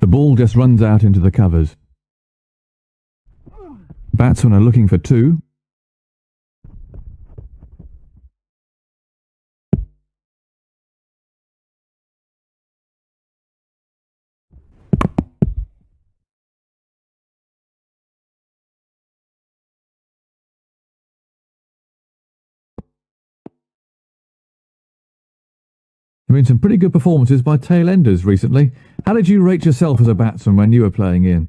The ball just runs out into the covers. Batsmen are looking for two. There have been some pretty good performances by tail-enders recently. How did you rate yourself as a batsman when you were playing in?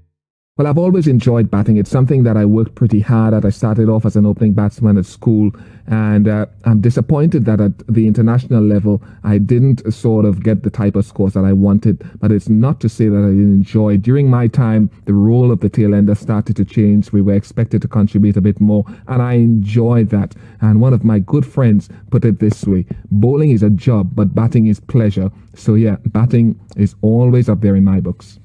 Well, I've always enjoyed batting. It's something that I worked pretty hard at. I started off as an opening batsman at school, and I'm disappointed that at the international level, I didn't sort of get the type of scores that I wanted. But it's not to say that I didn't enjoy. During my time, the role of the tail ender started to change. We were expected to contribute a bit more, and I enjoyed that. And one of my good friends put it this way: bowling is a job, but batting is pleasure. So yeah, batting is always up there in my books.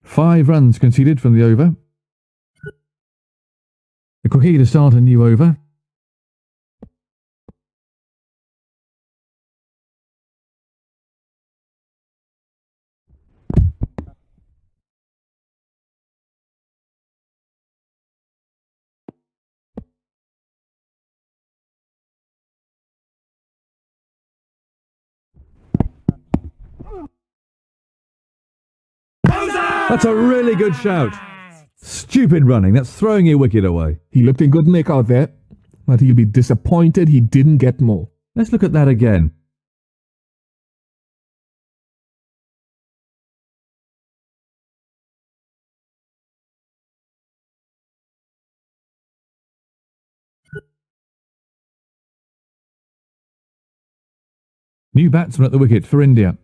Five runs conceded from the over. The quickie to start a new over. That's a really good shout. Stupid running. That's throwing your wicket away. He looked in good nick out there, but he'll be disappointed he didn't get more. Let's look at that again. New batsman at the wicket for India.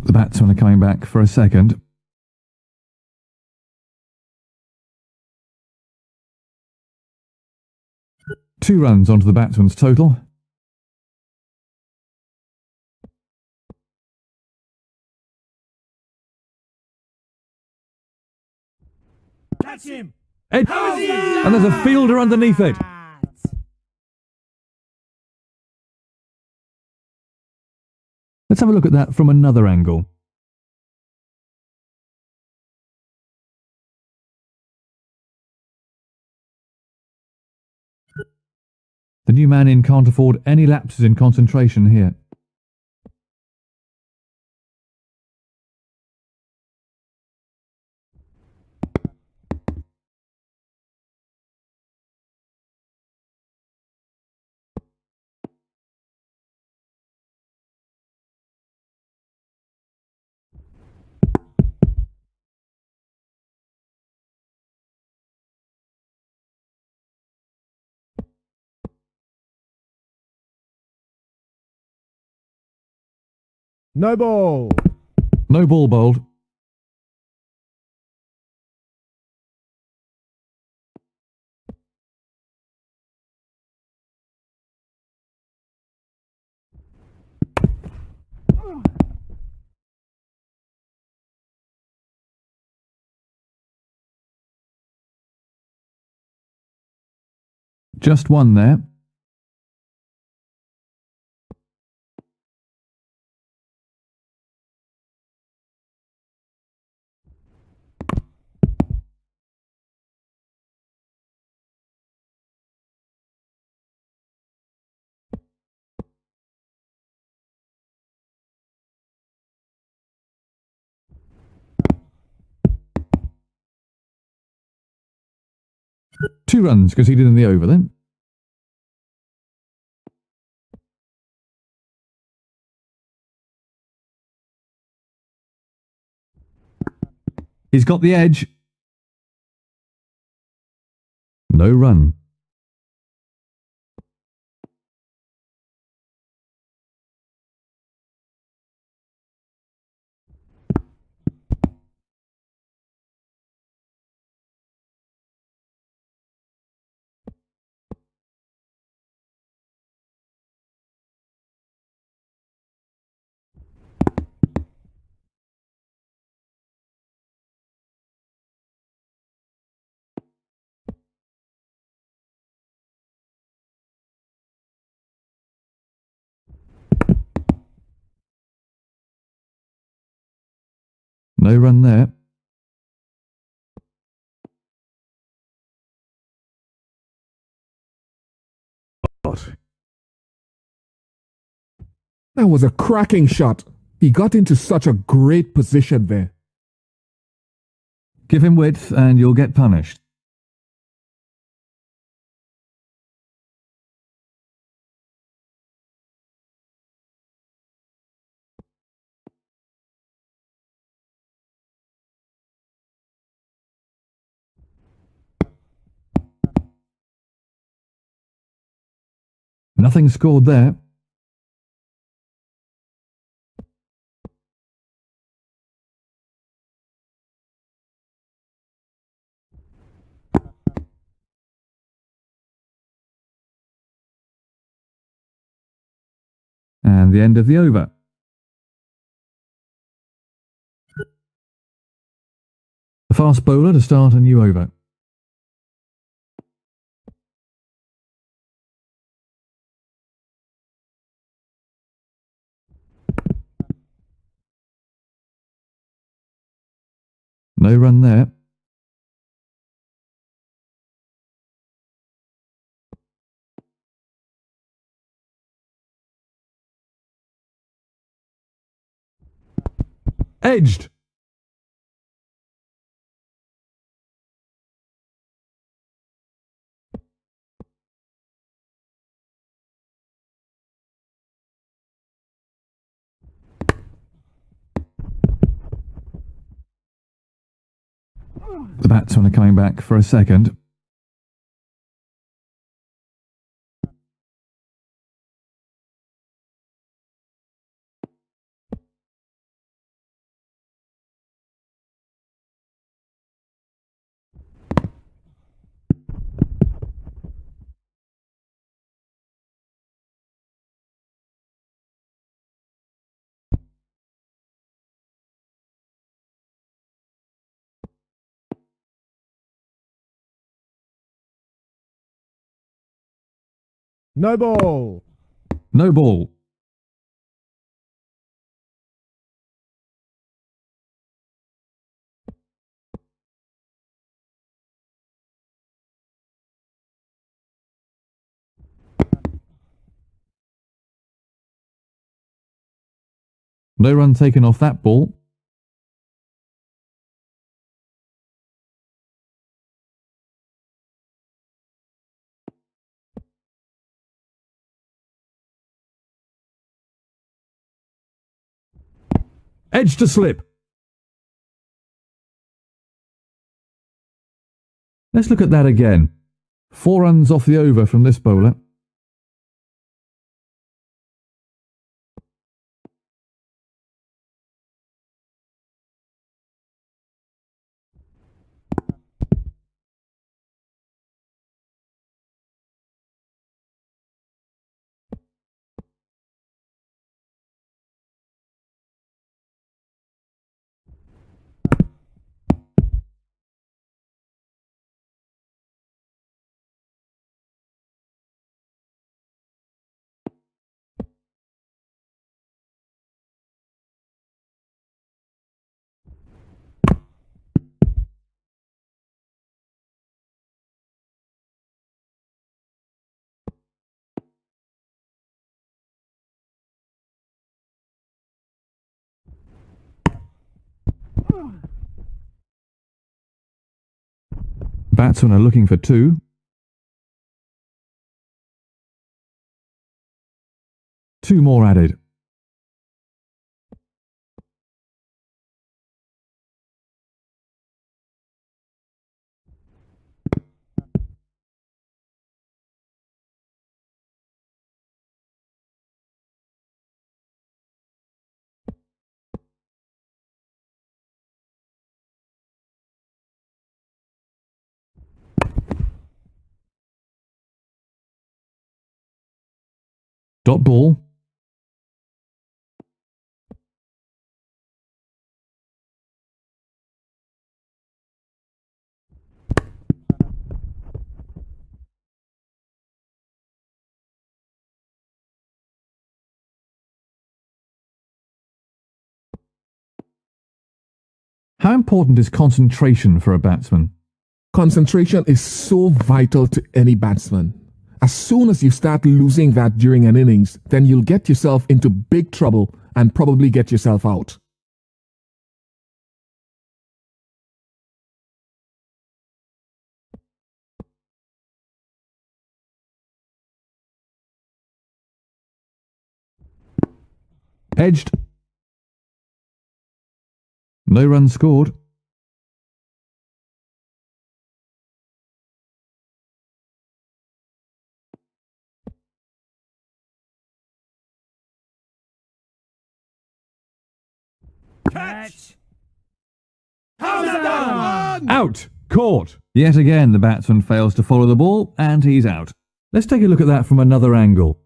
The batsmen are coming back for a second. Two runs onto the batsman's total. Catch him! And there's a fielder underneath it. Let's have a look at that from another angle. The new man in can't afford any lapses in concentration here. No ball. No ball bowled. Just one there. 2 runs conceded in the over then. He's got the edge. No run. No run there. That was a cracking shot. He got into such a great position there. Give him width and you'll get punished. Nothing scored there. And the end of the over. The fast bowler to start a new over. No run there. Edged. The batsmen are coming back for a second. No ball. No ball. No run taken off that ball. Edge to slip. Let's look at that again. 4 runs off the over from this bowler. Batsmen are looking for 2. 2 more added. Dot ball. How important is concentration for a batsman? Concentration is so vital to any batsman. As soon as you start losing that during an innings, then you'll get yourself into big trouble and probably get yourself out. Edged. No runs scored. Catch! How's that one? Out! Caught! Yet again the batsman fails to follow the ball and he's out. Let's take a look at that from another angle.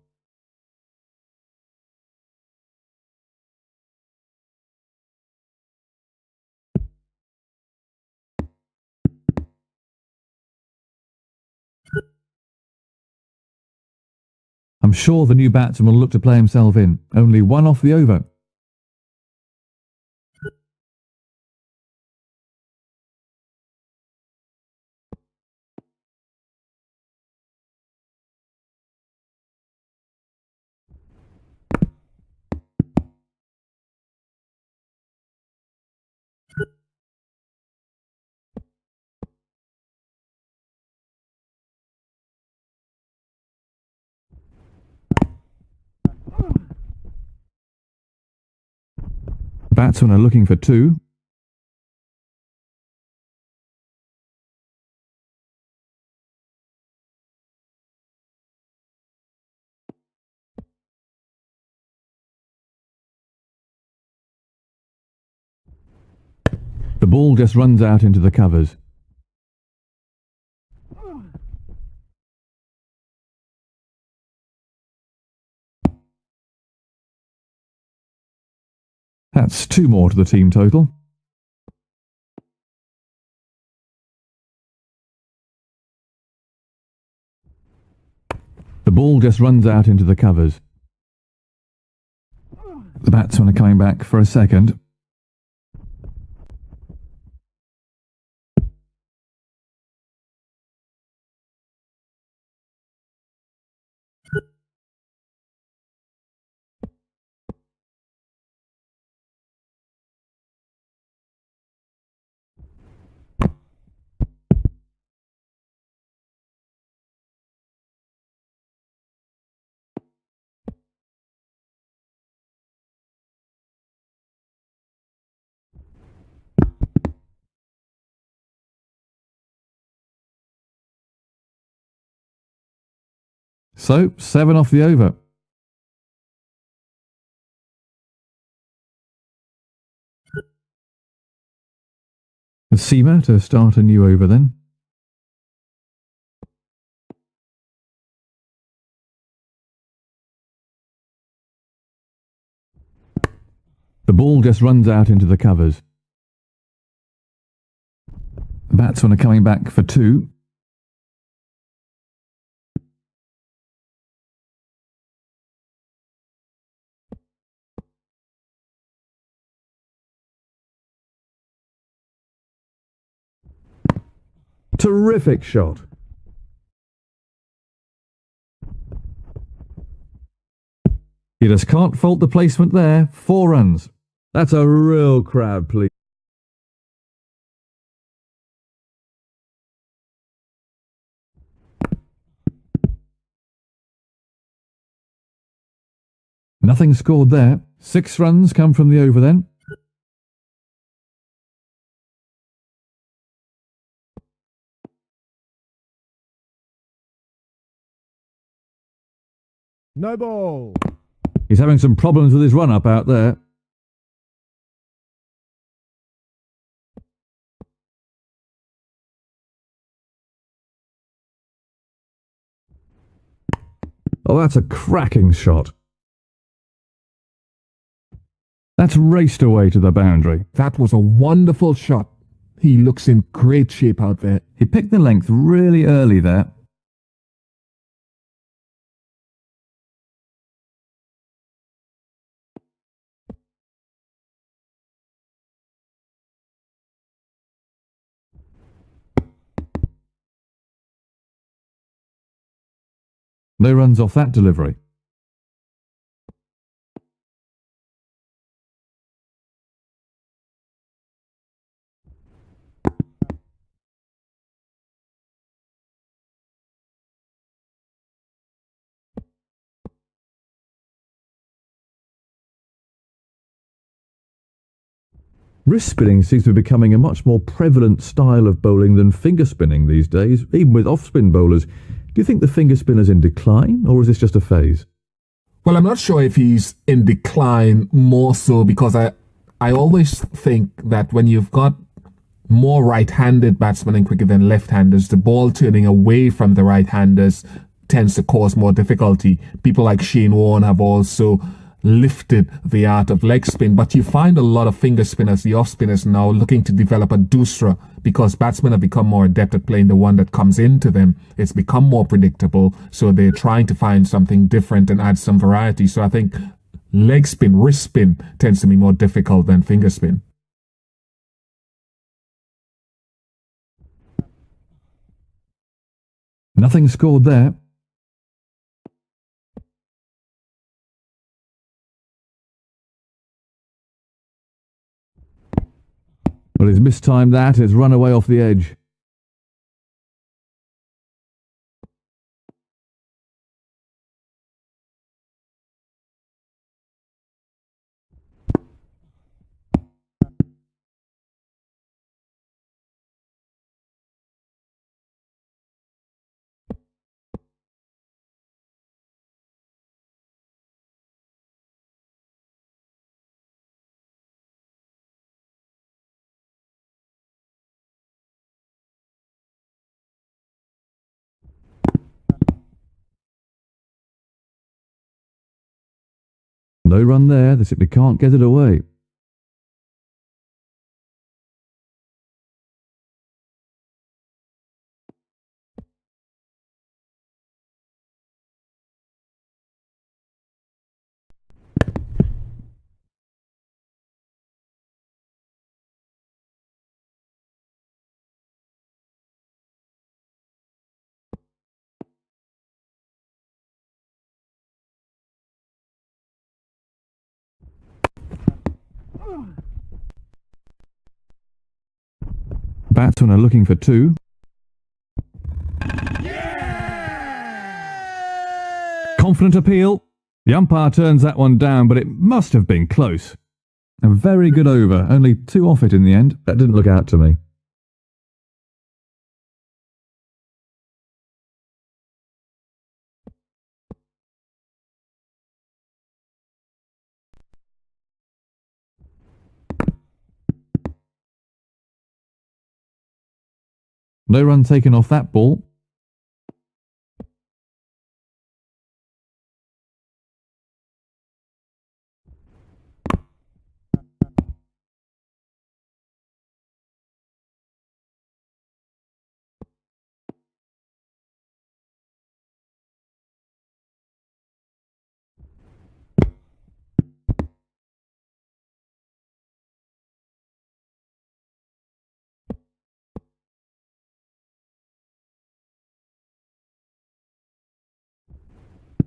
I'm sure the new batsman will look to play himself in. Only 1 off the over. Batsmen are looking for 2. The ball just runs out into the covers. That's 2 more to the team total. The ball just runs out into the covers. The batsmen are coming back for a second. So, 7 off the over. The seamer to start a new over then. The ball just runs out into the covers. The batsmen are coming back for 2. Terrific shot. You just can't fault the placement there. 4 runs. That's a real crowd please. Nothing scored there. 6 runs come from the over then. No ball. He's having some problems with his run-up out there. Oh, that's a cracking shot. That's raced away to the boundary. That was a wonderful shot. He looks in great shape out there. He picked the length really early there. No runs off that delivery. Wrist spinning seems to be becoming a much more prevalent style of bowling than finger spinning these days, even with off-spin bowlers. Do you think the finger spinner's in decline, or is this just a phase? Well, I'm not sure if he's in decline, more so because I always think that when you've got more right-handed batsmen quicker than left-handers, the ball turning away from the right-handers tends to cause more difficulty. People like Shane Warne have also lifted the art of leg spin, but you find a lot of finger spinners, the off spinners now, looking to develop a doosra because batsmen have become more adept at playing the one that comes into them. It's become more predictable, so they're trying to find something different and add some variety. So I think leg spin, wrist spin tends to be more difficult than finger spin. Nothing scored there. Well, he's mistimed that. It's run away off the edge. No run there. They simply can't get it away. Batsmen are looking for 2. Confident appeal. The umpire turns that one down, but it must have been close. A very good over, only 2 off it in the end. That didn't look out to me. No run taken off that ball.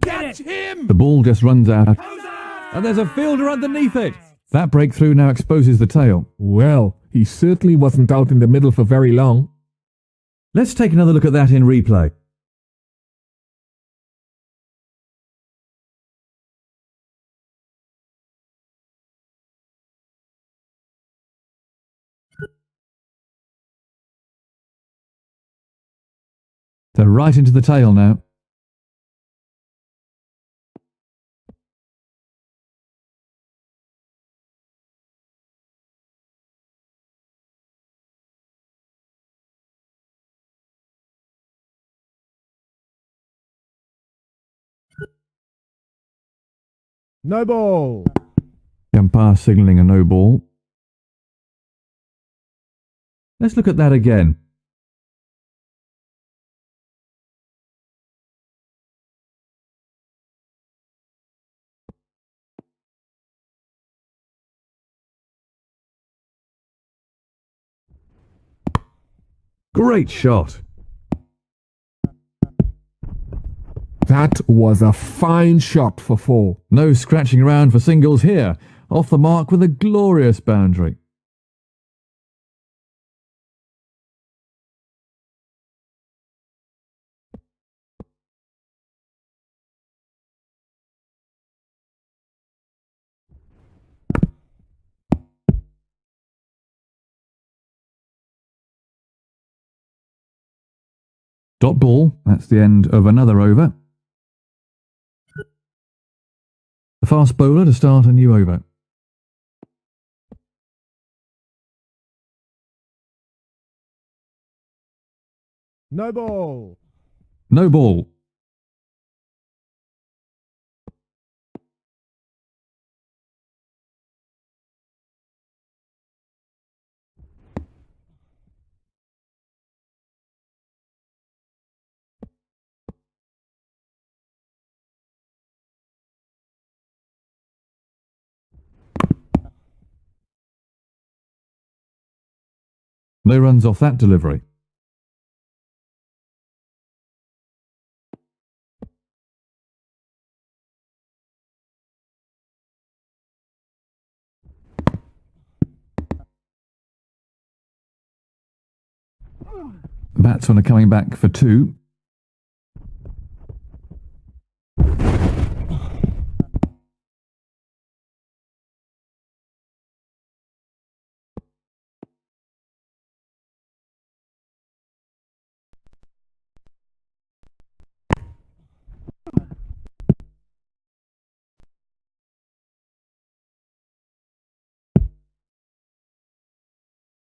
Catch him! The ball just runs out, and there's a fielder underneath it. That breakthrough now exposes the tail. Well, he certainly wasn't out in the middle for very long. Let's take another look at that in replay. They're right into the tail now. No ball. The umpire signalling a no ball. Let's look at that again. Great shot. That was a fine shot for 4. No scratching around for singles here. Off the mark with a glorious boundary. Dot ball. That's the end of another over. The fast bowler to start a new over. No ball. No ball. No runs off that delivery. The batsmen are coming back for 2.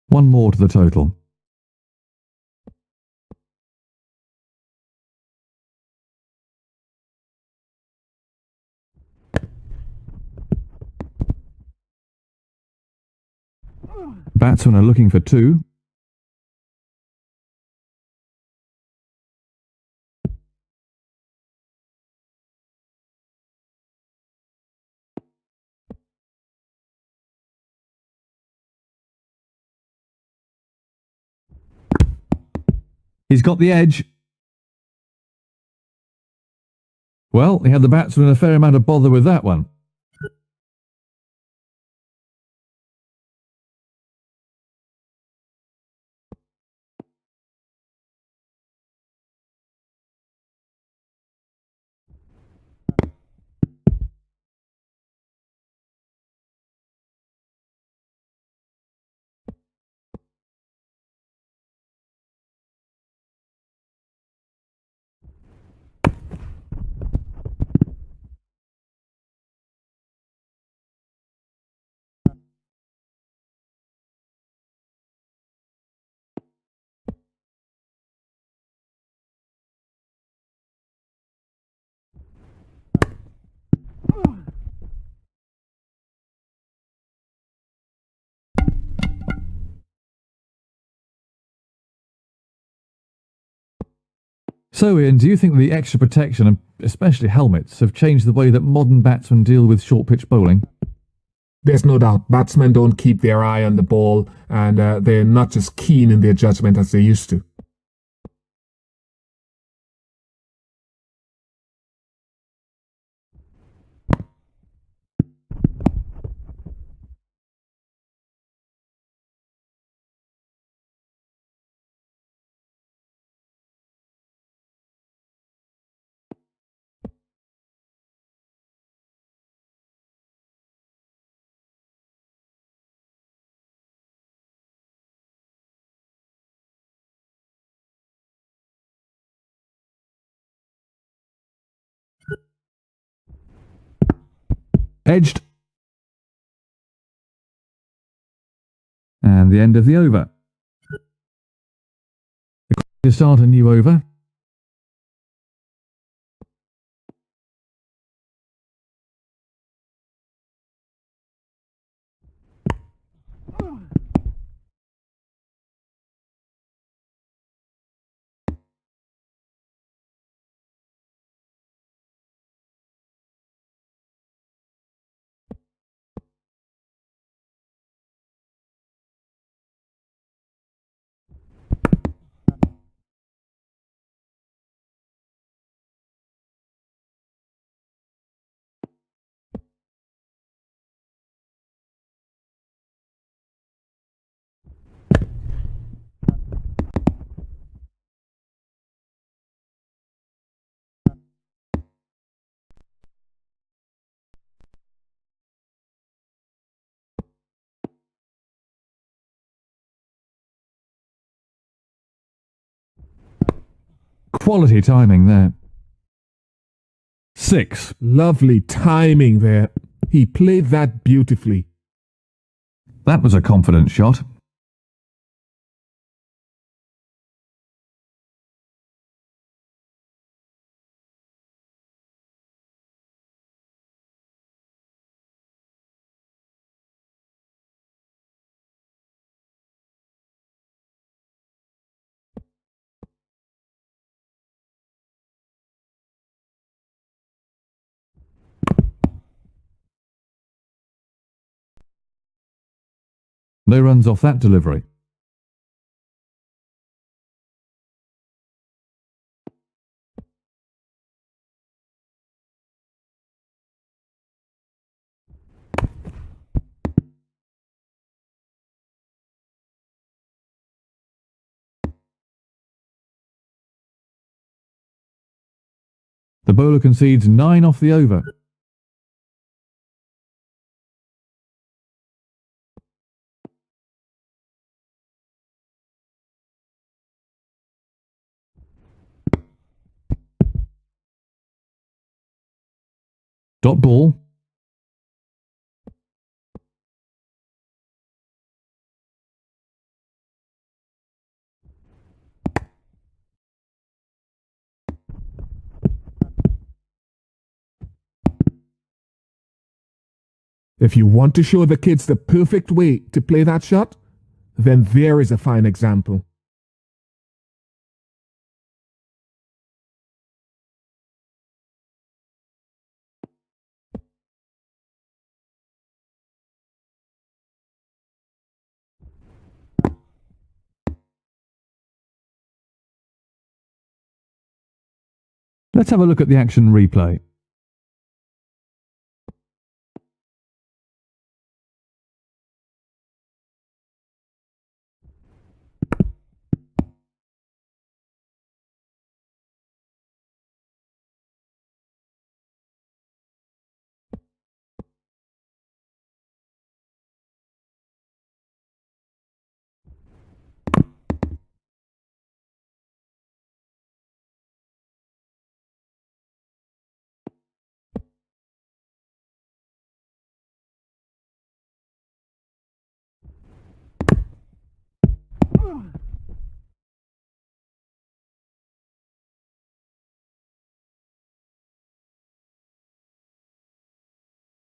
One more to the total. Batsmen are looking for 2. He's got the edge. Well, he had the batsman a fair amount of bother with that one. So, Ian, do you think the extra protection, and especially helmets, have changed the way that modern batsmen deal with short pitch bowling? There's no doubt batsmen don't keep their eye on the ball, and they're not as keen in their judgment as they used to. Edged. And the end of the over. To start a new over. Quality timing there. 6. Lovely timing there. He played that beautifully. That was a confident shot. No runs off that delivery. The bowler concedes 9 off the over. Dot ball. If you want to show the kids the perfect way to play that shot, then there is a fine example. Let's have a look at the action replay.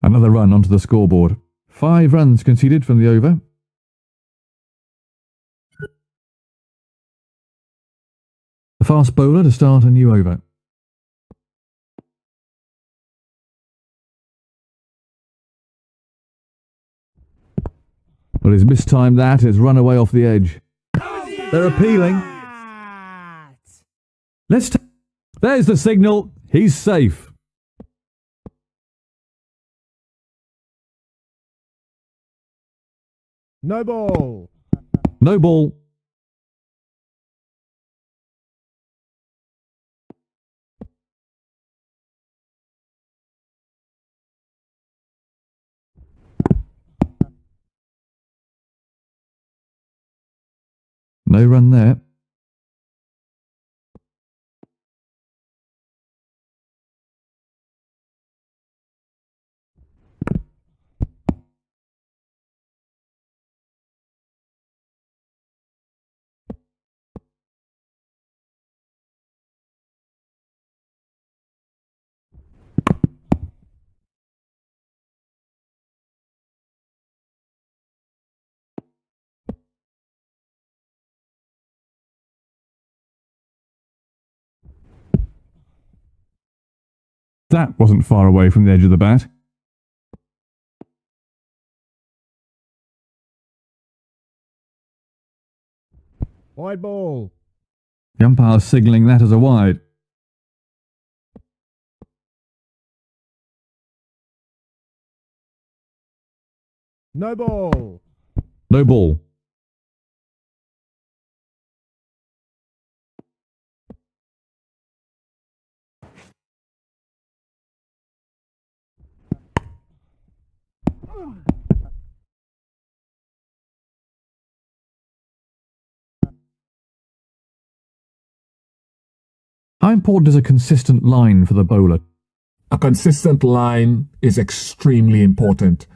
Another run onto the scoreboard. 5 runs conceded from the over. The fast bowler to start a new over. Well, he's mistimed that. It's run away off the edge. They're appealing. There's the signal. He's safe. No ball. No ball. No run there. That wasn't far away from the edge of the bat. Wide ball. The umpire's signalling that as a wide. No ball. No ball. How important is a consistent line for the bowler? A consistent line is extremely important.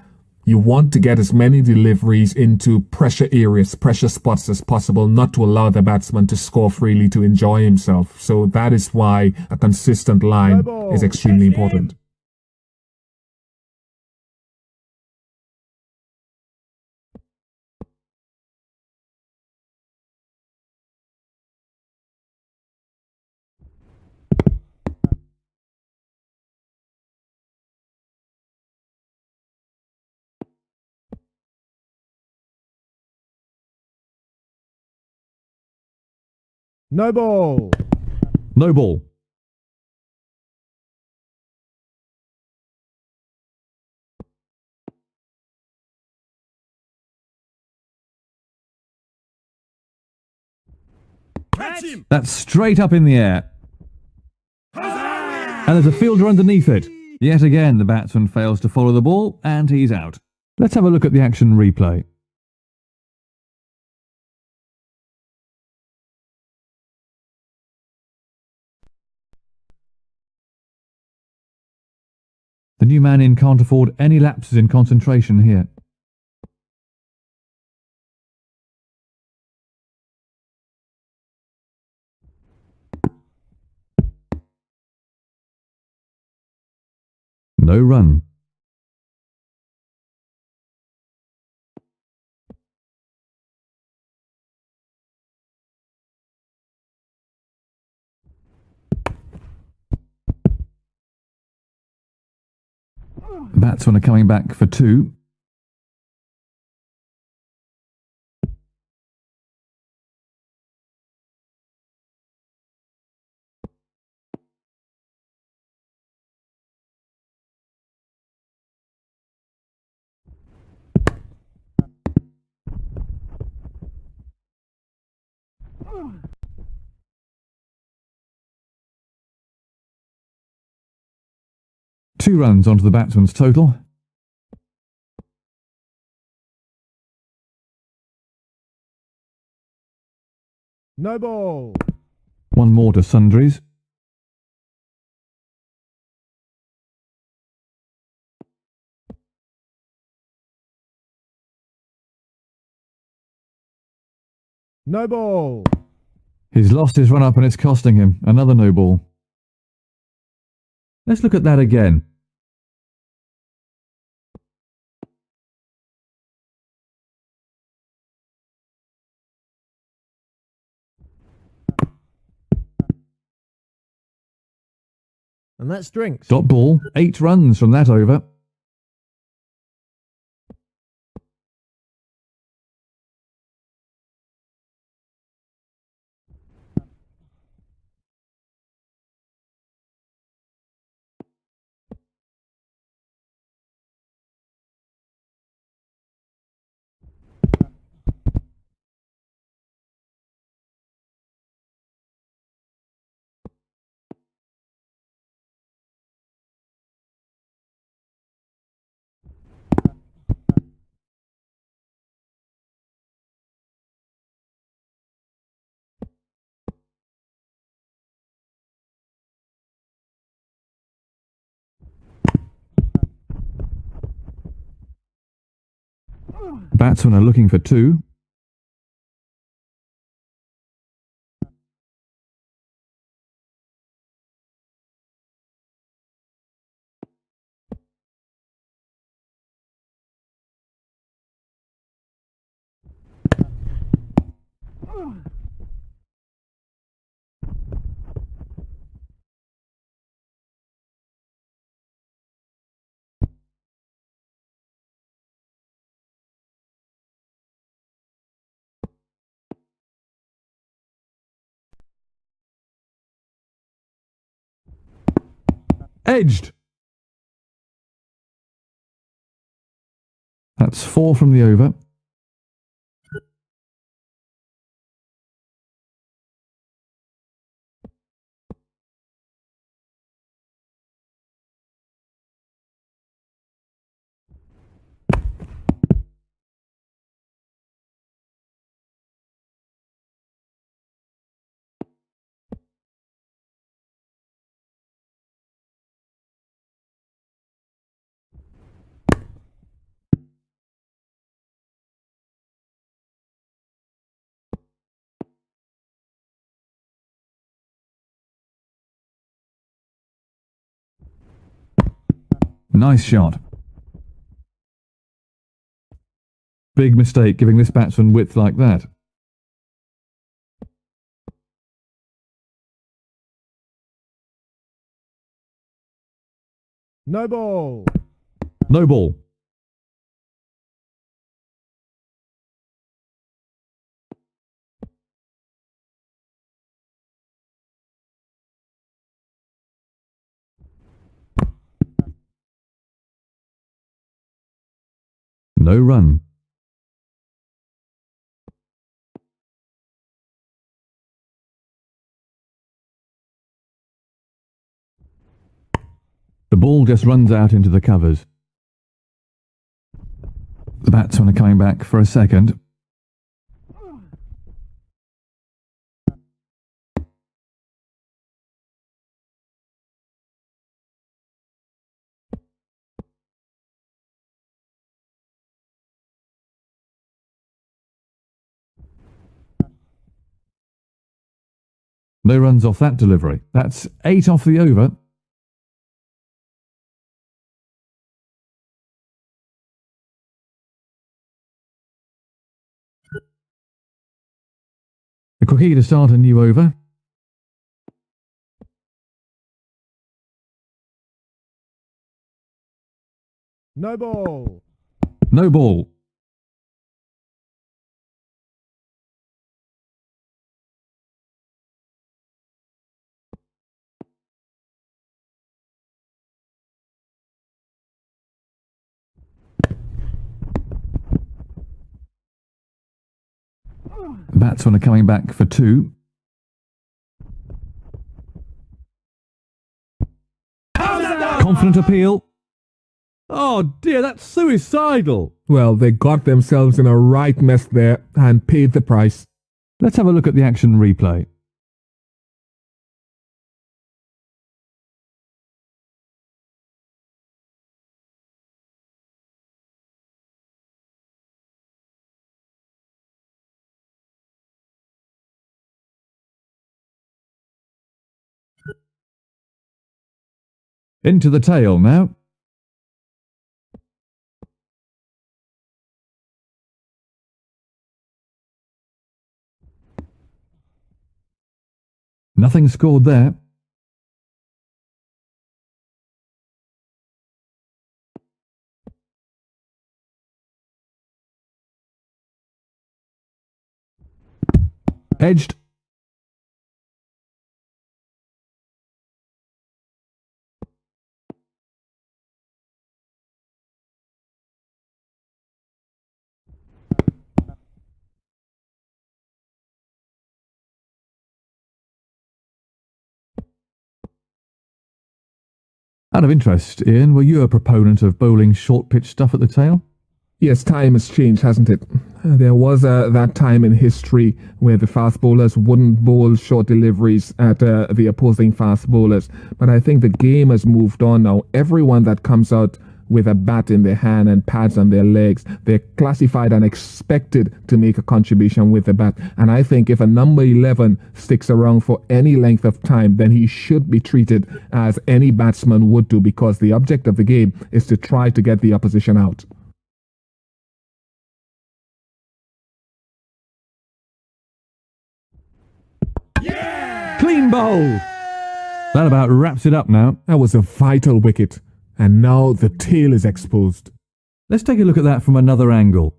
You want to get as many deliveries into pressure areas, pressure spots as possible, not to allow the batsman to score freely to enjoy himself. So that is why a consistent line is extremely important. No ball. No ball. Catch him. That's straight up in the air. And there's a fielder underneath it. Yet again, the batsman fails to follow the ball, and he's out. Let's have a look at the action replay. The new man in can't afford any lapses in concentration here. No run. The batsmen are coming back for two. Two runs onto the batsman's total. No ball. One more to Sundries. No ball. He's lost his run up and it's costing him. Another no ball. Let's look at that again. And that's drinks. Dot ball. 8 runs from that over. Batsmen are looking for two. Edged. That's 4 from the over. Nice shot. Big mistake giving this batsman width like that. No ball. No ball. No run. The ball just runs out into the covers. The batsmen are coming back for a second. No runs off that delivery. That's 8 off the over. The quickie to start a new over. No ball. No ball. The batsmen are coming back for 2. Confident appeal. Oh dear, that's suicidal. Well, they got themselves in a right mess there and paid the price. Let's have a look at the action replay. Into the tail now. Nothing scored there. Edged. Out of interest, Ian, were you a proponent of bowling short pitch stuff at the tail? Yes, time has changed, hasn't it? There was that time in history where the fast bowlers wouldn't bowl short deliveries at the opposing fast bowlers. But I think the game has moved on now. Everyone that comes out with a bat in their hand and pads on their legs, they're classified and expected to make a contribution with the bat. And I think if a number 11 sticks around for any length of time, then he should be treated as any batsman would do, because the object of the game is to try to get the opposition out. Clean bowl! That about wraps it up now. That was a vital wicket, and now the tail is exposed. Let's take a look at that from another angle.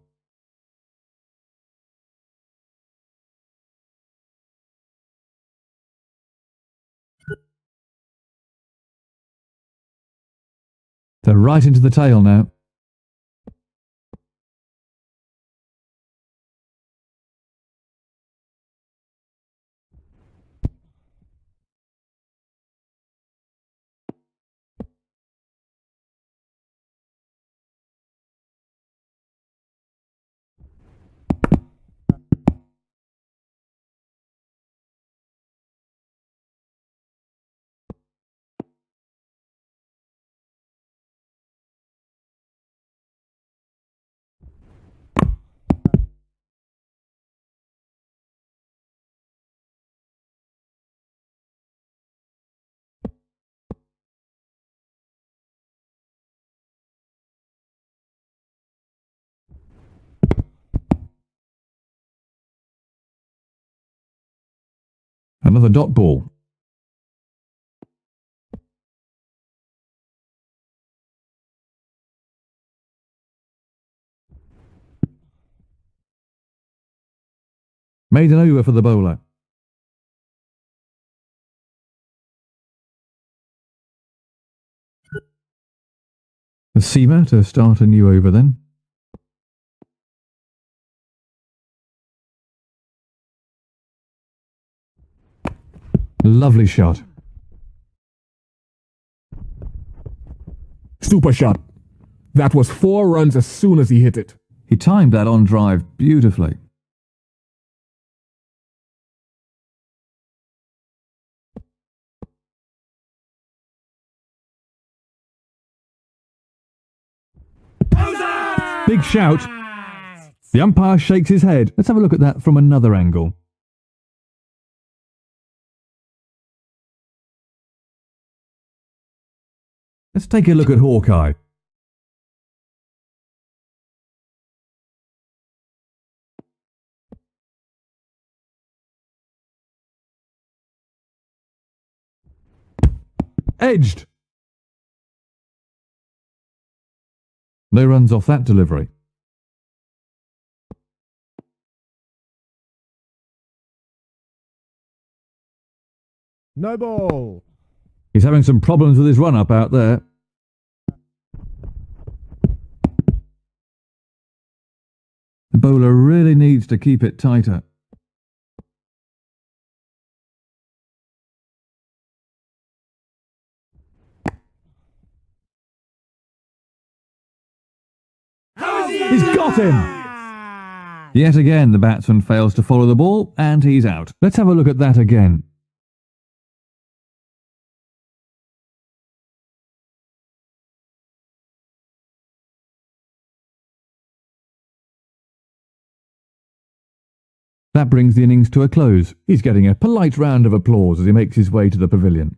They're right into the tail now. Another dot ball. Made an over for the bowler. The seamer to start a new over then. Lovely shot. Super shot. That was 4 runs as soon as he hit it. He timed that on drive beautifully. Big shout. The umpire shakes his head. Let's have a look at that from another angle. Let's take a look at Hawkeye. Edged. No runs off that delivery. No ball. He's having some problems with his run-up out there. The bowler really needs to keep it tighter. He's got him! Yet again, the batsman fails to follow the ball, and he's out. Let's have a look at that again. That brings the innings to a close. He's getting a polite round of applause as he makes his way to the pavilion.